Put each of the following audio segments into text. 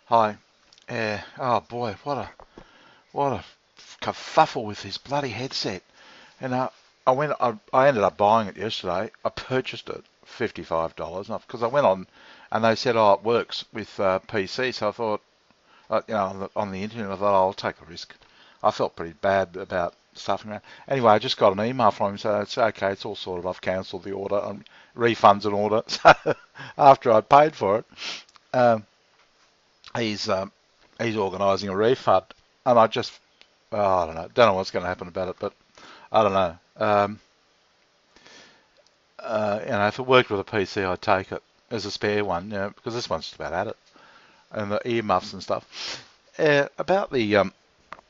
Hi. Yeah. Oh boy, what a kerfuffle with this bloody headset. And I ended up buying it yesterday. I purchased it $55 because I went on, and they said, oh, it works with PC. So I thought, on the internet, I thought, oh, I'll take a risk. I felt pretty bad about stuffing around. Anyway, I just got an email from him, so it's okay. It's all sorted. I've cancelled the order. Refunds in order. So after I paid for it. Um, he's organising a refund, and I don't know what's going to happen about it, but I don't know. If it worked with a PC, I'd take it as a spare one, because this one's just about at it, and the earmuffs and stuff. About the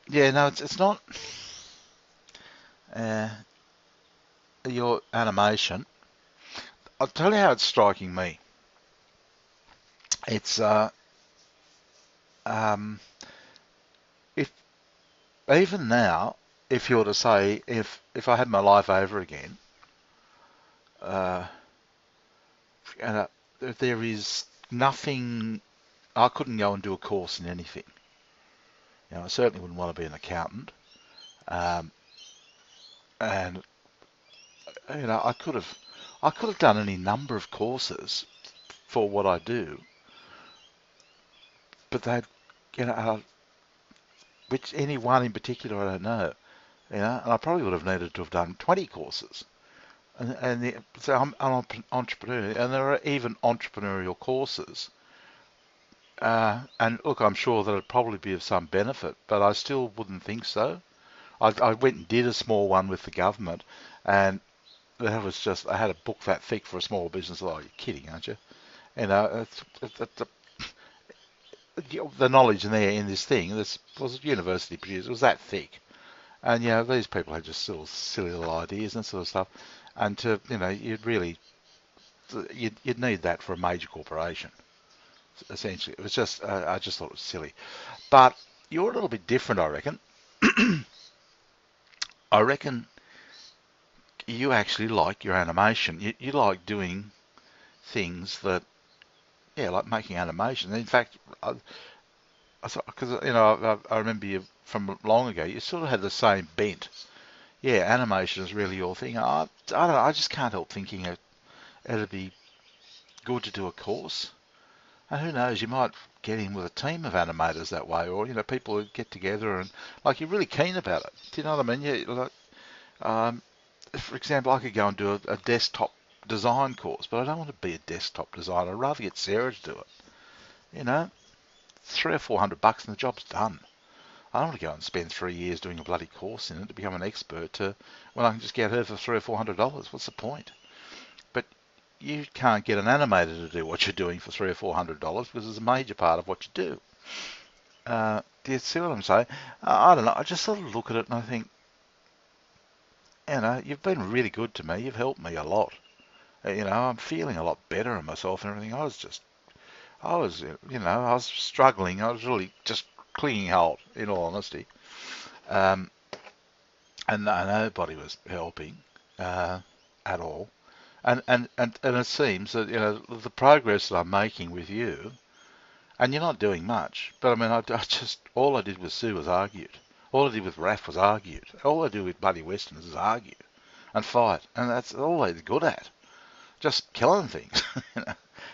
yeah, no, it's not uh, your animation. I'll tell you how it's striking me. It's um, if even now, if you were to say if I had my life over again, uh, and there is nothing. I couldn't go and do a course in anything. I certainly wouldn't want to be an accountant. Um, and I could have done any number of courses for what I do, but you know, which any one in particular I don't know. And I probably would have needed to have done 20 courses. So I'm an entrepreneur, and there are even entrepreneurial courses. And look, I'm sure that it'd probably be of some benefit, but I still wouldn't think so. I went and did a small one with the government, and that was just, I had a book that thick for a small business. Oh, you're kidding, aren't you? The knowledge in there in this thing, this was university produced, it was that thick. And, these people had just sort of silly little ideas and sort of stuff. And you'd need that for a major corporation, essentially. It was just, I just thought it was silly. But you're a little bit different, I reckon. I reckon you actually like your animation. You like doing things that, yeah, like making animation. In fact, because I remember you from long ago. You sort of had the same bent. Yeah, animation is really your thing. I don't know. I just can't help thinking it'd be good to do a course. And who knows, you might get in with a team of animators that way, or people who get together and like you're really keen about it. Do you know what I mean? Yeah, like, for example, I could go and do a desktop design course, but I don't want to be a desktop designer. I'd rather get Sarah to do it. You know, $300 or $400 and the job's done. I don't want to go and spend 3 years doing a bloody course in it to become an expert when I can just get her for $300 or $400. What's the point? But you can't get an animator to do what you're doing for $300 or $400 because it's a major part of what you do. Do you see what I'm saying? I don't know. I just sort of look at it and I think, you've been really good to me. You've helped me a lot. I'm feeling a lot better in myself and everything. I was struggling. I was really just clinging hold, in all honesty. Um, and nobody was helping at all. And it seems that the progress that I'm making with you, and you're not doing much. But I mean, I just all I did with Sue was argued. All I did with Raph was argued. All I do with Buddy Westerners is argue and fight, and that's all they're good at. Just killing things.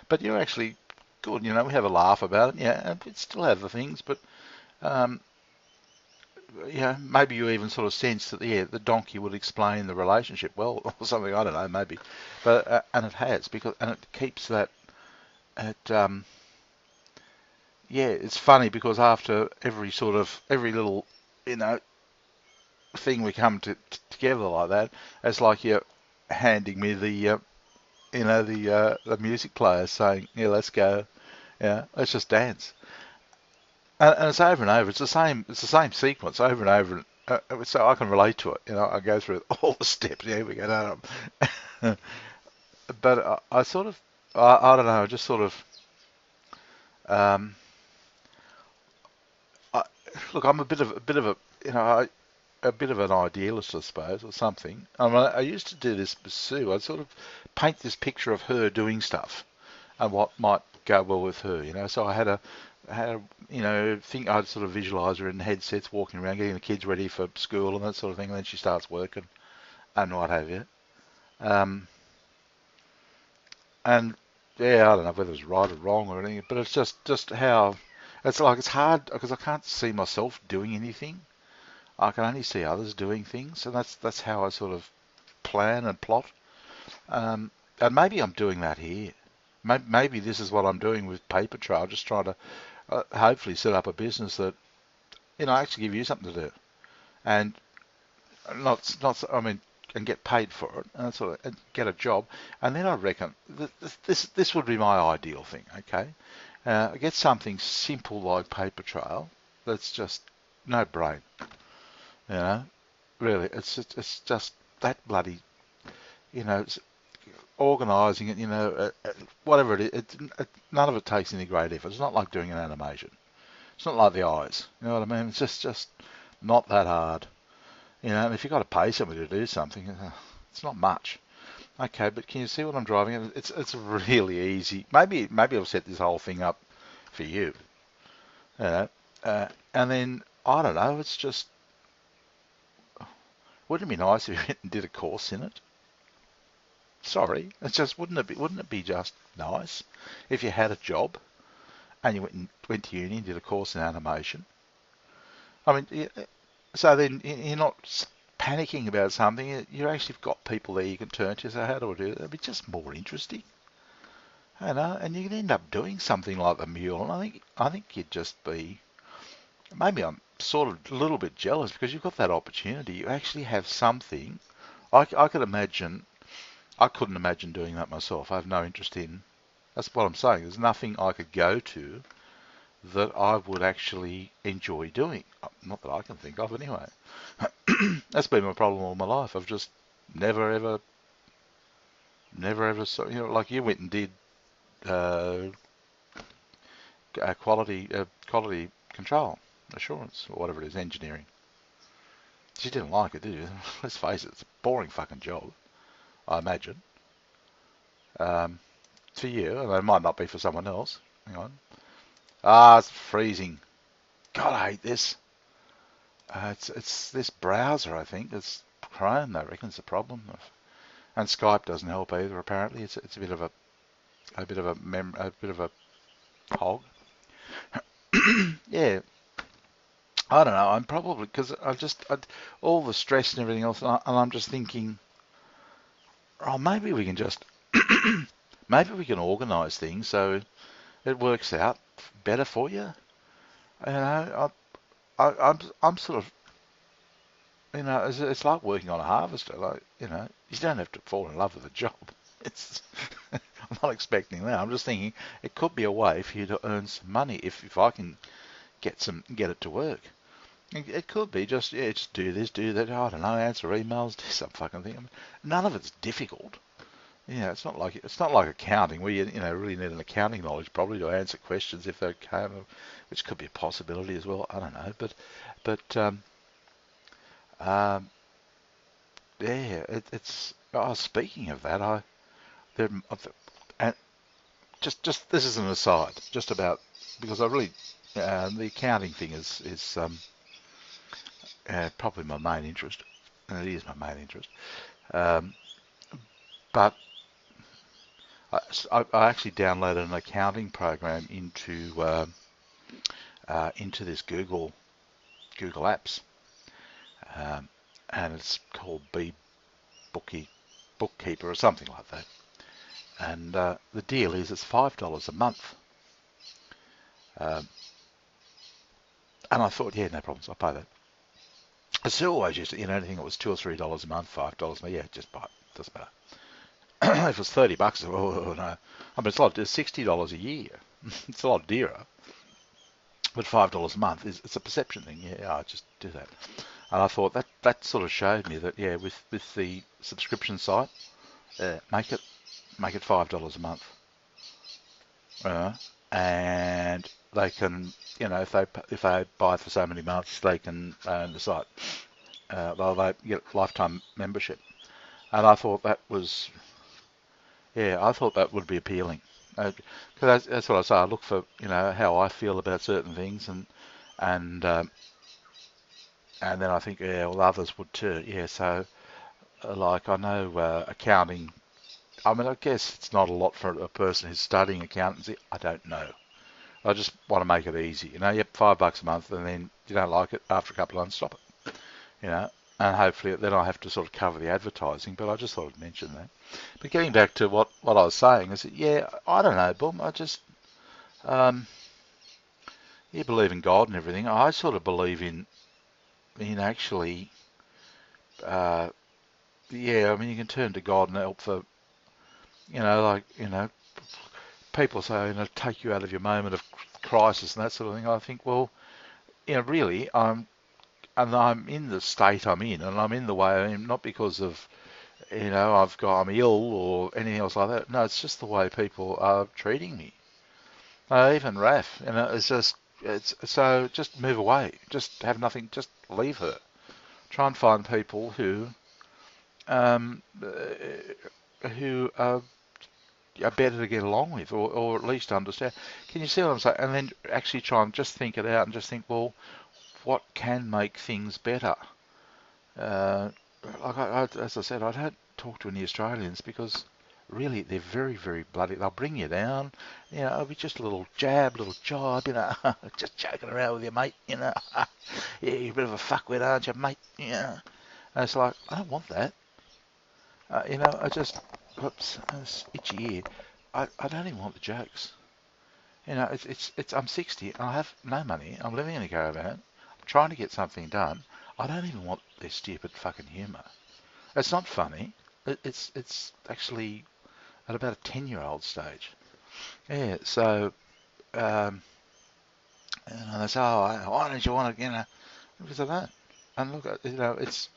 But you're actually good. We have a laugh about it. Yeah, and we still have the things, but um, maybe you even sort of sense that the donkey would explain the relationship well or something. I don't know, maybe, but and it has and it keeps that. It Yeah, it's funny because after every little you know thing we come together like that, it's like you're handing me the music player saying, yeah, let's go, yeah, let's just dance. And it's over and over. It's the same. It's the same sequence over and over. So I can relate to it. I go through all the steps. Yeah, we go down. But I sort of, I don't know. I just sort of, um, I, look. I'm a bit of a, a bit of an idealist, I suppose, or something. I mean, I used to do this with Sue. I'd sort of paint this picture of her doing stuff and what might go well with her. So I had how, think I'd sort of visualise her in headsets walking around, getting the kids ready for school and that sort of thing. And then she starts working and what have you. Um, and yeah, I don't know whether it's right or wrong or anything, but it's just how it's like it's hard because I can't see myself doing anything. I can only see others doing things, and that's how I sort of plan and plot. And maybe I'm doing that here. Maybe this is what I'm doing with Paper Trail, just trying to hopefully set up a business that actually give you something to do, and not I mean, and get paid for it, and sort of and get a job, and then I reckon this would be my ideal thing. Okay, get something simple like Paper Trail that's just no brain. You know, really, it's just that bloody it's organising it. Whatever it is, none of it takes any great effort. It's not like doing an animation. It's not like the eyes. You know what I mean? It's just not that hard. And if you've got to pay somebody to do something, it's not much. Okay, but can you see what I'm driving at? It's really easy. Maybe I'll set this whole thing up for you. You know, and then I don't know. It's just wouldn't it be nice if you went and did a course in it? Sorry, it's just wouldn't it be just nice if you had a job and you went to uni and did a course in animation? I mean, so then you're not panicking about something. You actually got people there you can turn to. So how do I do it? It'd be just more interesting, and you can end up doing something like the mule. And I think you'd just be. Maybe I'm sort of a little bit jealous because you've got that opportunity. You actually have something. I could imagine. I couldn't imagine doing that myself. I have no interest in. That's what I'm saying. There's nothing I could go to that I would actually enjoy doing. Not that I can think of anyway. That's been my problem all my life. I've just never ever, like you went and did uh, quality control assurance or whatever it is, engineering. You didn't like it, did you? Let's face it, it's a boring fucking job, I imagine. Um, for you, and it might not be for someone else. Hang on. It's freezing. God, I hate this. It's this browser, I think. It's Chrome, I reckon, it's a problem. And Skype doesn't help either. Apparently, it's a bit of a hog. Yeah, I don't know. I'm probably because all the stress and everything else, and I'm just thinking, oh, maybe we can just maybe we can organise things so it works out better for you. I'm sort of it's like working on a harvester. Like you don't have to fall in love with the job. It's I'm not expecting that. I'm just thinking it could be a way for you to earn some money if I can get it to work. It could be just do this, do that. I don't know, answer emails, do some fucking thing. I mean, none of it's difficult. It's not like accounting where you really need an accounting knowledge probably to answer questions if they come, which could be a possibility as well. I don't know, but um, yeah, it's. Oh, speaking of that, there, and just this is an aside, just about because I really the accounting thing is probably my main interest, and it is my main interest. Um, but I actually downloaded an accounting program into this Google Apps, um, and it's called B Bookkeeper or something like that. And the deal is it's $5 a month. Um, and I thought, yeah, no problems, I'll pay that. I still always used to, anything that was $2 or $3 a month, $5 a month, yeah, just buy it, doesn't matter. If it's $30, oh no. I mean, it's $60 a year. It's a lot dearer. But $5 a month it's a perception thing. Yeah, I just do that. And I thought that sort of showed me that with the subscription site, make it $5 a month, and they can if they buy for so many months they can own the site. They get lifetime membership, and I thought that would be appealing. Because that's what I say. I look for, how I feel about certain things, and and then I think, yeah, well, others would too. Yeah, so like I know accounting. I mean, I guess it's not a lot for a person who's studying accountancy. I don't know. I just want to make it easy. Yep, $5 a month, and then you don't like it after a couple of months, stop it. And hopefully then I have to sort of cover the advertising. But I just thought I'd mention that. But getting back to what I was saying is that, yeah, I don't know, Boom. I just um, you believe in God and everything. I sort of believe in actually, uh, yeah. I mean, you can turn to God and help for, like people say, take you out of your moment of crisis and that sort of thing. I think, well, really, I'm in the state I'm in, and I'm in the way I am, not because of, I'm ill or anything else like that. No, it's just the way people are treating me. Even Raf, it's so just move away, just have nothing, just leave her. Try and find people um, who are better to get along with, or at least understand. Can you see what I'm saying? And then actually try and just think it out and just think, well, what can make things better? Uh, as I said, I don't talk to any Australians because really they're very, very bloody. They'll bring you down. It'll be just a little jab, little jibe, just joking around with your mate. Yeah, you're a bit of a fuckwit, aren't you, mate? Yeah. And it's like, I don't want that. I just, whoops, this itchy ear. I don't even want the jokes. I'm 60 and I have no money. I'm living in a caravan. I'm trying to get something done. I don't even want their stupid fucking humour. It's not funny. It's actually at about a 10-year-old stage. Yeah, so, they say, oh, why don't you want to, because I don't. And look, it's,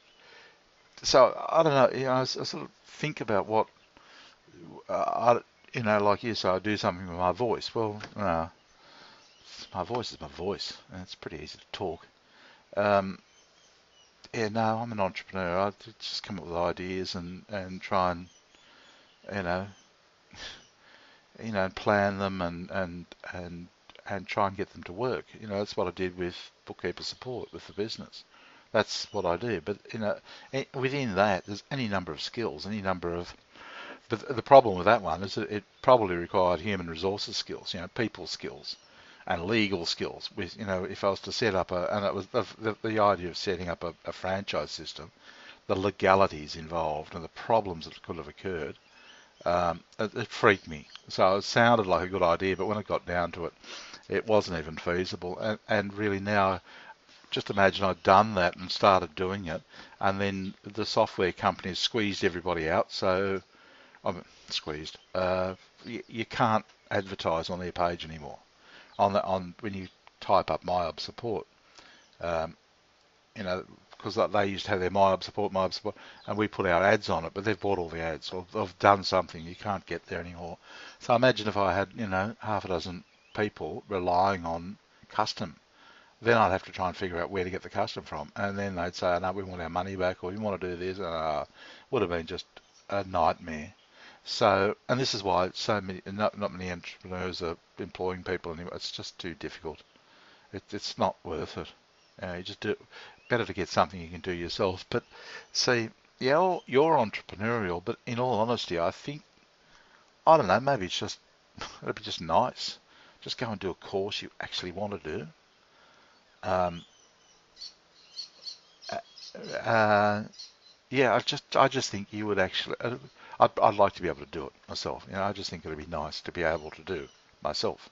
so I don't know, I sort of think about what, like you say, I do something with my voice. Well, my voice is my voice, and it's pretty easy to talk. Um, yeah, no, I'm an entrepreneur. I just come up with ideas and try and, you know, plan them and try and get them to work. That's what I did with bookkeeper support with the business. That's what I do. But within that, there's any number of skills, any number of. But the problem with that one is that it probably required human resources skills, people skills, and legal skills. With if I was to set up and it was the idea of setting up a franchise system, the legalities involved and the problems that could have occurred. It freaked me. So it sounded like a good idea, but when it got down to it, it wasn't even feasible. And really now, just imagine I'd done that and started doing it, and then the software companies squeezed everybody out. So I'm squeezed. You can't advertise on their page anymore. On when you type up MyOb support, um, because they used to have their MyOb support, and we put our ads on it, but they've bought all the ads. So they've done something. You can't get there anymore. So imagine if I had, half a dozen people relying on custom. Then I'd have to try and figure out where to get the custom from. And then they'd say, no, we want our money back, or we want to do this. Would have been just a nightmare. So, and this is why so many, not many entrepreneurs are employing people anymore. It's just too difficult. It's not worth it. You just do better to get something you can do yourself. But see, yeah, you're entrepreneurial, but in all honesty, I think, I don't know, maybe it'd be just nice. Just go and do a course you actually want to do. Um, uh, yeah, I just think you would actually. I'd like to be able to do it myself. I just think it'd be nice to be able to do myself.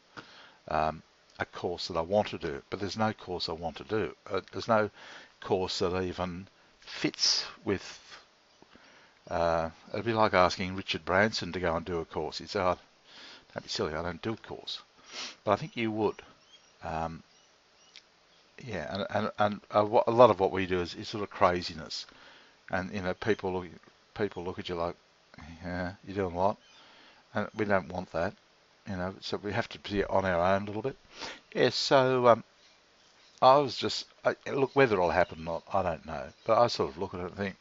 A course that I want to do, but there's no course I want to do. There's no course that even fits with. It'd be like asking Richard Branson to go and do a course. He'd say, oh, don't be silly, I don't do a course. But I think you would. Um, yeah, and a lot of what we do is sort of craziness, and people look at you like, yeah, you're doing what? And we don't want that, so we have to be on our own a little bit. Yeah, so I was just, look, whether it'll happen or not, I don't know. But I sort of look at it and think,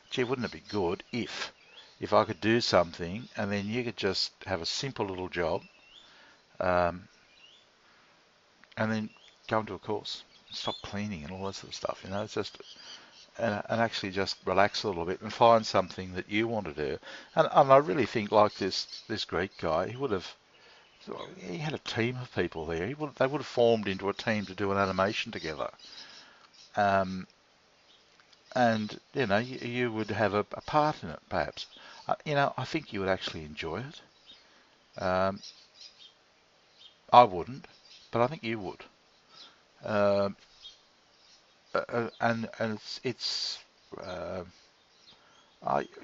gee, wouldn't it be good if if I could do something and then you could just have a simple little job, um, and then go into a course, stop cleaning and all that sort of stuff. It's just and actually just relax a little bit and find something that you want to do. And I really think like this Greek guy, he had a team of people there. They would have formed into a team to do an animation together. Um, and you would have a part in it, perhaps. I think you would actually enjoy it. I wouldn't, but I think you would. Um, and it's uh,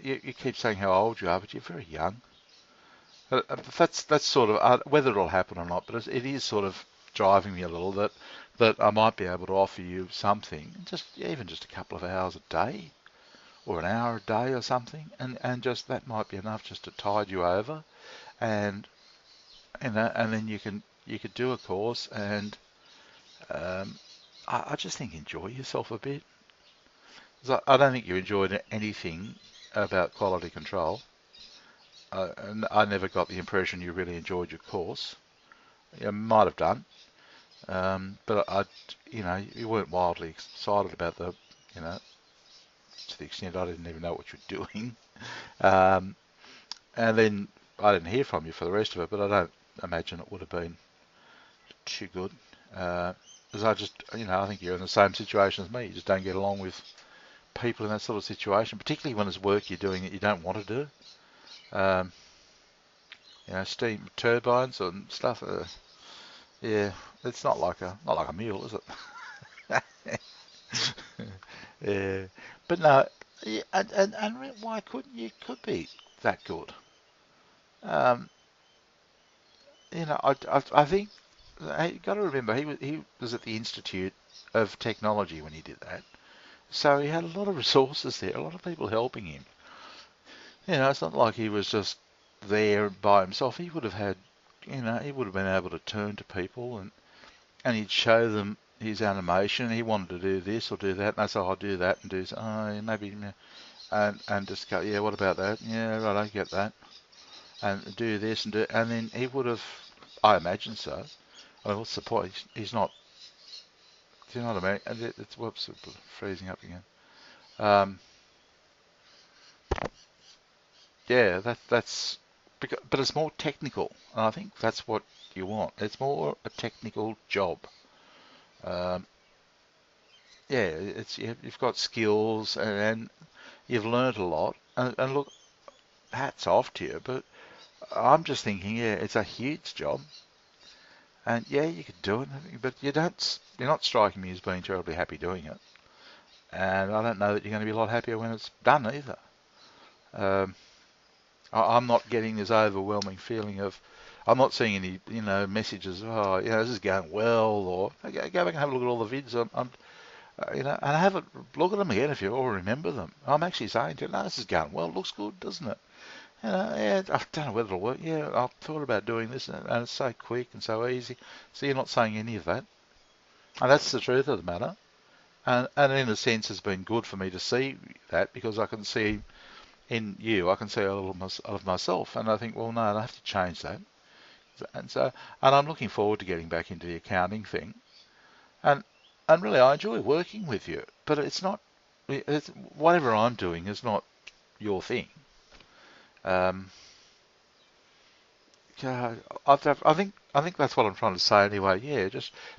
you keep saying how old you are, but you're very young. That's sort of whether it'll happen or not, but it is sort of driving me a little that I might be able to offer you something, even just a couple of hours a day or an hour a day or something, and just that might be enough just to tide you over, and and then you could do a course, and um, I just think enjoy yourself a bit. 'Cause I don't think you enjoyed anything about quality control. And I never got the impression you really enjoyed your course. You might have done, but you weren't wildly excited about you know, to the extent I didn't even know what you're doing. Um, and then I didn't hear from you for the rest of it, but I don't imagine it would have been too good. Because I think you're in the same situation as me. You just don't get along with people in that sort of situation, particularly when it's work you're doing that you don't want to do. Um, steam turbines and stuff. Yeah, it's not like a mule, is it? Yeah, but no, yeah, and why couldn't you? Could be that good. Um, I think you got to remember he was at the Institute of Technology when he did that, so he had a lot of resources there, a lot of people helping him. It's not like he was just there by himself. He would have had, he would have been able to turn to people and he'd show them his animation. He wanted to do this or do that, and they said, "I'll do that and do so, oh, maybe," and just go, "Yeah, what about that? Yeah, right, I get that." And do this and then he would have, I imagine so. I mean, what's the point? He's not. Do you know what I mean? And it's whoops, freezing up again. Um, yeah, that's, but it's more technical, and I think that's what you want. It's more a technical job. Um, yeah, you've got skills and you've learned a lot. And look, hats off to you. But I'm just thinking, yeah, it's a huge job, and yeah, you could do it. But you're not striking me as being terribly happy doing it. And I don't know that you're going to be a lot happier when it's done either. Um, I'm not getting this overwhelming feeling of, I'm not seeing any, messages. Oh, this is going well, or go back and have a look at all the vids. And have a look at them again if you all remember them. I'm actually saying to you, no, this is going well. It looks good, doesn't it? Yeah, I don't know whether it'll work. Yeah, I've thought about doing this, and it's so quick and so easy. So you're not saying any of that, and that's the truth of the matter. And in a sense, it's been good for me to see that because I can see in you, I can see a little of myself, and I think, well, no, I have to change that. And I'm looking forward to getting back into the accounting thing, and and really, I enjoy working with you, but whatever I'm doing is not your thing. Um, Yeah, I think that's what I'm trying to say anyway. Yeah,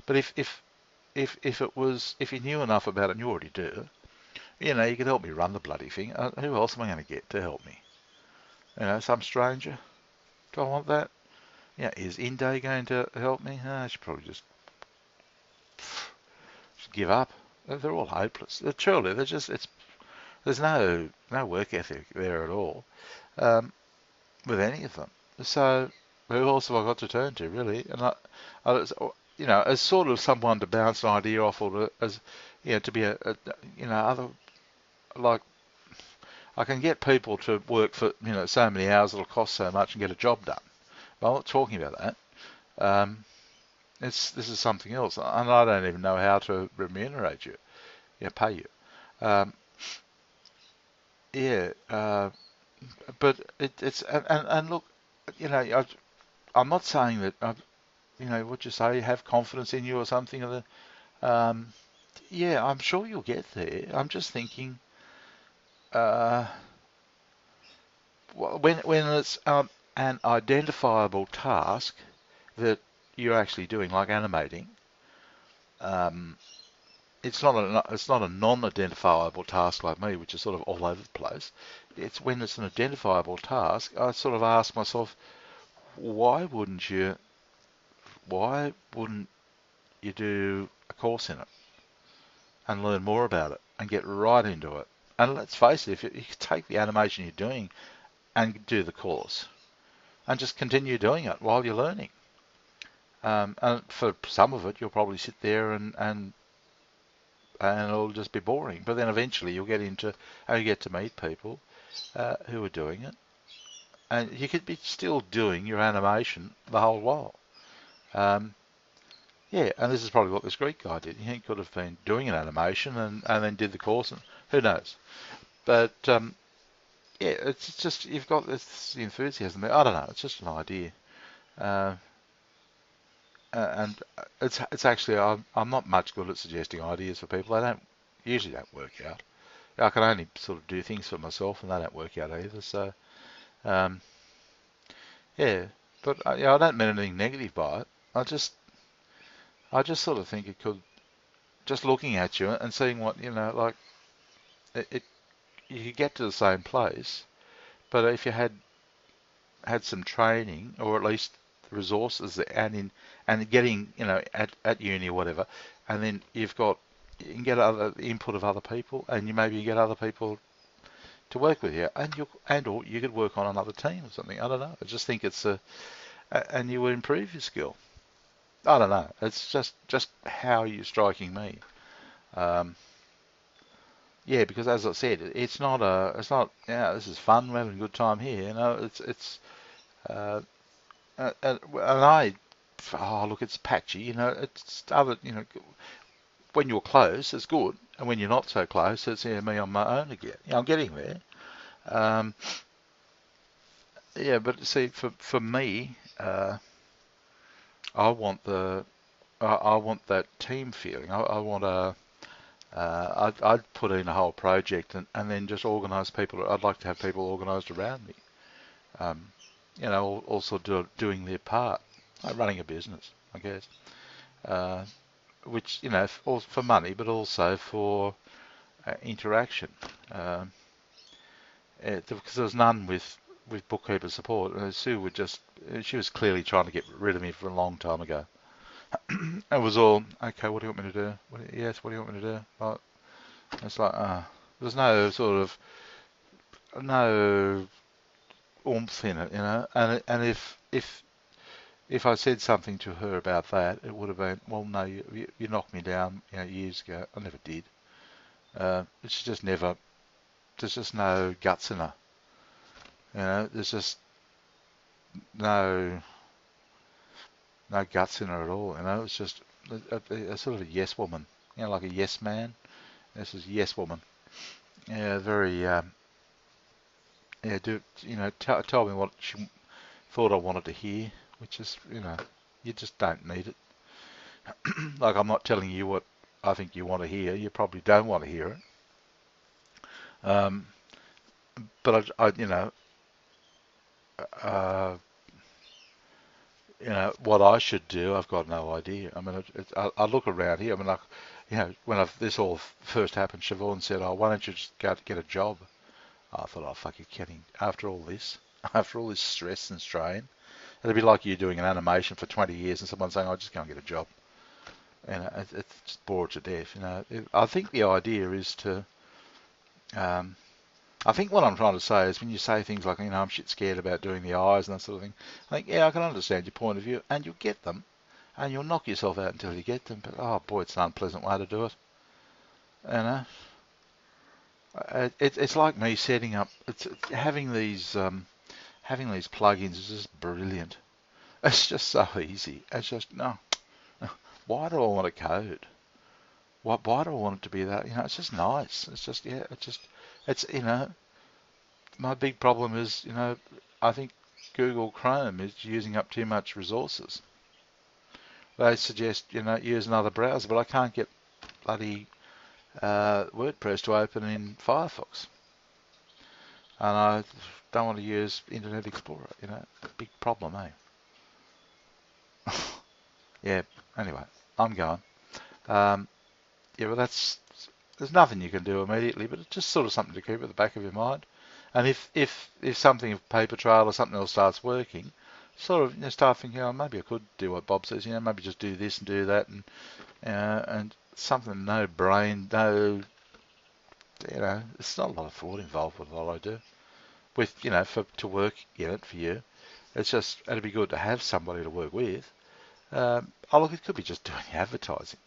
but if it was if you knew enough about it, and you already do, you could help me run the bloody thing. Who else am I going to get to help me? Some stranger. Do I want that? Yeah, is Inde going to help me? I should probably just give up. They're all hopeless. Truly, they're just there's no work ethic there at all with any of them. So who else have I got to turn to, really? And as sort of someone to bounce an idea off, or to be other, like, I can get people to work for so many hours, it'll cost so much, and get a job done. But I'm not talking about that. Um, this is something else, and I don't even know how to remunerate you, pay you. Um, yeah. but it's and look, you know, I'm not saying that, you know, what you say, have confidence in you or something. Yeah, I'm sure you'll get there. I'm just thinking, uh, when it's an identifiable task that you're actually doing, like animating, um, it's not a non-identifiable task like me, which is sort of all over the place. It's when it's an identifiable task, I sort of ask myself, why wouldn't you why wouldn't you do a course in it and learn more about it and get right into it? And let's face it, if you take the animation you're doing and do the course and just continue doing it while you're learning. And for some of it, you'll probably sit there and it'll just be boring. But then eventually you'll get into, and you get to meet people who are doing it. And you could be still doing your animation the whole while. Um, yeah, and this is probably what this Greek guy did. He could have been doing an animation and then did the course, and who knows. But yeah, it's just, you've got this enthusiasm there. I don't know, it's just an idea. Uh, and it's actually, I'm not much good at suggesting ideas for people. They don't usually don't work out. I can only sort of do things for myself, and they don't work out either. So um, yeah, but yeah, I don't mean anything negative by it. I just sort of think it could, just looking at you and seeing what, you know, like it you could get to the same place, but if you had some training or at least resources and getting, you know, at uni or whatever, and then you can get other input of other people, and you maybe get other people to work with you, and or you could work on another team or something. I don't know. I just think it's and you would improve your skill. I don't know. It's just how you're striking me. Um, yeah, because as I said, it's not, yeah, this is fun, we're having a good time here. You know, it's uh, and I, oh look, it's patchy. You know, it's other, you know, when you're close, it's good, and when you're not so close, it's, yeah, me on my own again. Yeah, I'm getting there. Um, yeah, but see, for me, I want I want that team feeling. I want I'd put in a whole project and then just organise people. I'd like to have people organised around me. Um, you know, also doing their part, like running a business, I guess. Uh, which, you know, for money, but also for interaction. Um, because there was none with bookkeeper support. Sue would just, she was clearly trying to get rid of me for a long time ago. It was all, okay, what do you want me to do? Yes, what do you want me to do? Like, it's like, there's no sort of, no oomph in it, you know. And if I said something to her about that, it would have been, well, no, you knocked me down, you know, years ago. I never did. It's just never, there's just no guts in her. You know, there's just no no guts in her at all. You know, it's just a sort of a yes woman. You know, like a yes man. This is yes woman. Yeah, very. Yeah, do you know? Tell me what she thought I wanted to hear, which is, you know, you just don't need it. Like, I'm not telling you what I think you want to hear. You probably don't want to hear it. Um, but uh, you know, what I should do, I've got no idea. I mean, I look around here. I mean, like, you know, when this all first happened, Siobhan said, "Oh, why don't you just go to get a job?" I thought, "Oh, fuck, you're kidding." After all this, after all this stress and strain, it'd be like you doing an animation for 20 years and someone saying, "Oh, just go and get a job." And it's just bored to death. You know, I think the idea is to. Um, I think what I'm trying to say is when you say things like, you know, I'm shit scared about doing the eyes and that sort of thing. I think, yeah, I can understand your point of view, and you'll get them, and you'll knock yourself out until you get them. But oh boy, it's an unpleasant way to do it. You know, it's like me setting up. It's having these plugins is just brilliant. It's just so easy. It's just no. Why do I want to code? Why do I want it to be that? You know, it's just nice. It's just, yeah. It's just, it's, you know. my big problem is, I think Google Chrome is using up too much resources. They suggest, use another browser, but I can't get bloody WordPress to open in Firefox. And I don't want to use Internet Explorer, big problem, eh? Yeah, anyway, I'm going. Yeah, well, there's nothing you can do immediately, but it's just sort of something to keep at the back of your mind. And if something, if Paper Trail or something else starts working, sort of start thinking, oh, maybe I could do what Bob says, maybe just do this and do that, and something no brain, no, it's not a lot of thought involved with what I do. With to work in it for you, it's just it'd be good to have somebody to work with. Oh look, it could be just doing advertising.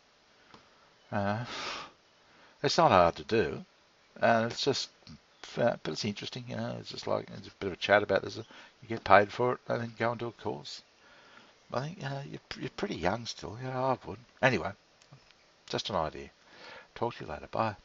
It's not hard to do, and it's just, but it's interesting. It's just like it's a bit of a chat about this. You get paid for it, and then go and do a course. I think you're pretty young still. I would. Anyway, just an idea. Talk to you later. Bye.